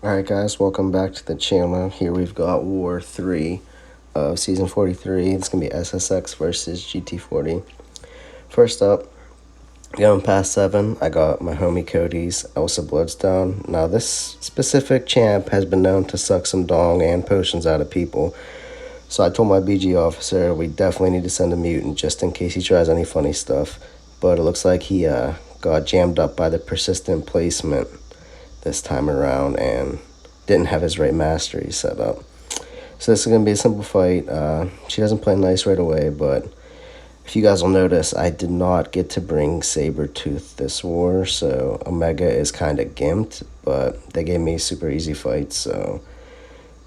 Alright guys, welcome back to the channel. Here we've got War 3 of Season 43. It's going to be SSx versus GT40. First up, going past 7, I got my homie Cody's Elsa Bloodstone. Now this specific champ has been known to suck some dong and potions out of people. So I told my BG officer we definitely need to send a mutant just in case he tries any funny stuff. But it looks like he got jammed up by the persistent placement this time around and didn't have his right mastery set up. So this is going to be a simple fight. She doesn't play nice right away, but if you guys will notice, I did not get to bring Sabretooth this war, so Omega is kind of gimped, but they gave me super easy fights, so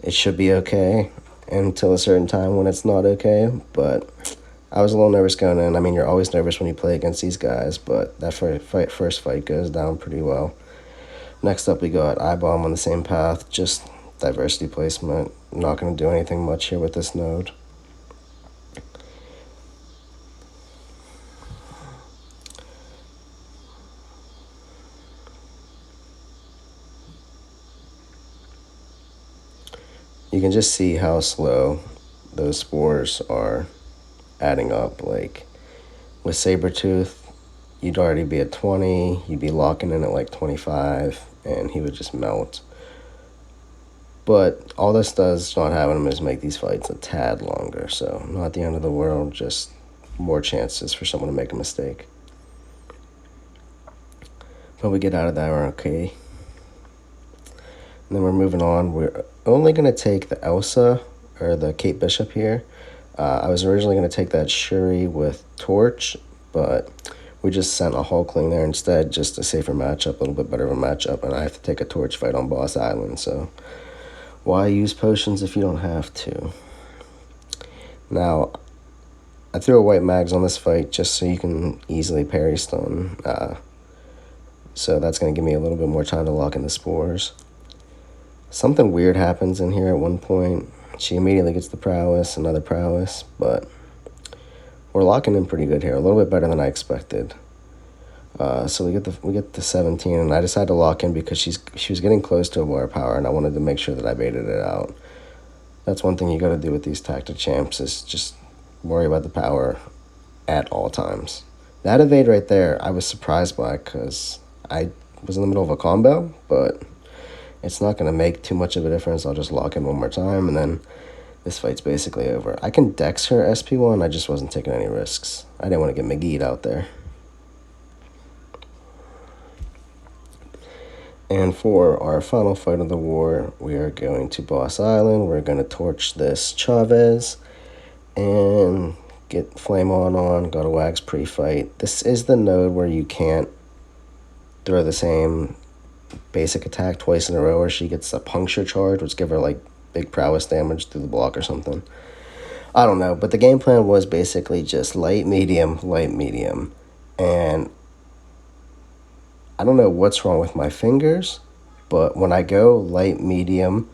it should be okay until a certain time when it's not okay. But I was a little nervous going in. I mean, you're always nervous when you play against these guys, but that first fight goes down pretty well. Next up, we got I-Bomb on the same path, just diversity placement. Not going to do anything much here with this node. You can just see how slow those spores are adding up. Like, with Sabretooth, you'd already be at 20, you'd be locking in at like 25, and he would just melt. But all this does not having him is make these fights a tad longer, so not the end of the world, just more chances for someone to make a mistake. But we get out of that, we're okay. And then we're moving on. We're only going to take the Elsa, or the Kate Bishop here. I was originally going to take that Shuri with Torch, but we just sent a Hulkling there instead, just a safer matchup, a little bit better of a matchup, and I have to take a Torch fight on Boss Island, so why use potions if you don't have to? Now, I threw a white mags on this fight just so you can easily parry stun, so that's going to give me a little bit more time to lock in the spores. Something weird happens in here at one point. She immediately gets the prowess, another prowess, but we're locking in pretty good here, a little bit better than I expected. So we get the 17, and I decided to lock in because she was getting close to a war power, and I wanted to make sure that I baited it out. That's one thing you got to do with these tactic champs, is just worry about the power at all times. That evade right there, I was surprised by because I was in the middle of a combo, but it's not going to make too much of a difference. I'll just lock in one more time, and then this fight's basically over. I can dex her SP1, I just wasn't taking any risks. I didn't want to get McGee'd out there. And for our final fight of the war, we are going to Boss Island. We're going to torch this Chavez and get Flame on, go to Wags pre-fight. This is the node where you can't throw the same basic attack twice in a row, or she gets a puncture charge, which give her like big prowess damage through the block or something. I don't know, but the game plan was basically just light, medium, and I don't know what's wrong with my fingers, but when I go light, medium,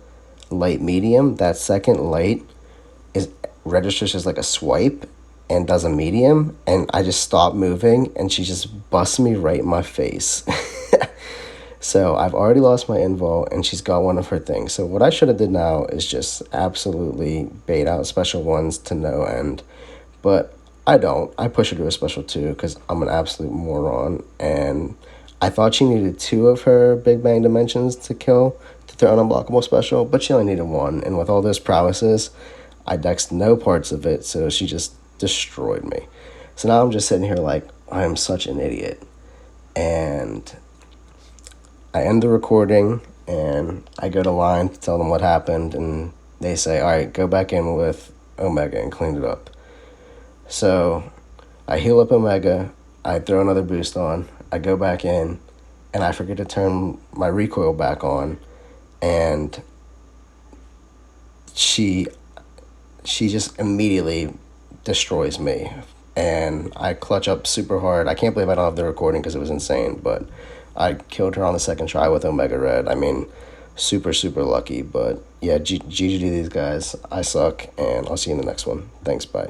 that second light registers as like a swipe and does a medium, and I just stop moving, and she just busts me right in my face. So I've already lost my invul, and she's got one of her things. So what I should have did now is just absolutely bait out special ones to no end. But I don't. I push her to a special 2 because I'm an absolute moron. And I thought she needed 2 of her Big Bang Dimensions to throw an unblockable special, but she only needed 1. And with all those prowesses, I dexed no parts of it, so she just destroyed me. So now I'm just sitting here like, I am such an idiot. And I end the recording, and I go to line to tell them what happened, and they say, all right, go back in with Omega and clean it up. So I heal up Omega, I throw another boost on, I go back in, and I forget to turn my recoil back on, and she just immediately destroys me, and I clutch up super hard. I can't believe I don't have the recording because it was insane, but I killed her on the second try with Omega Red. I mean, super lucky, but yeah, GG to these guys. I suck, and I'll see you in the next one. Thanks, bye.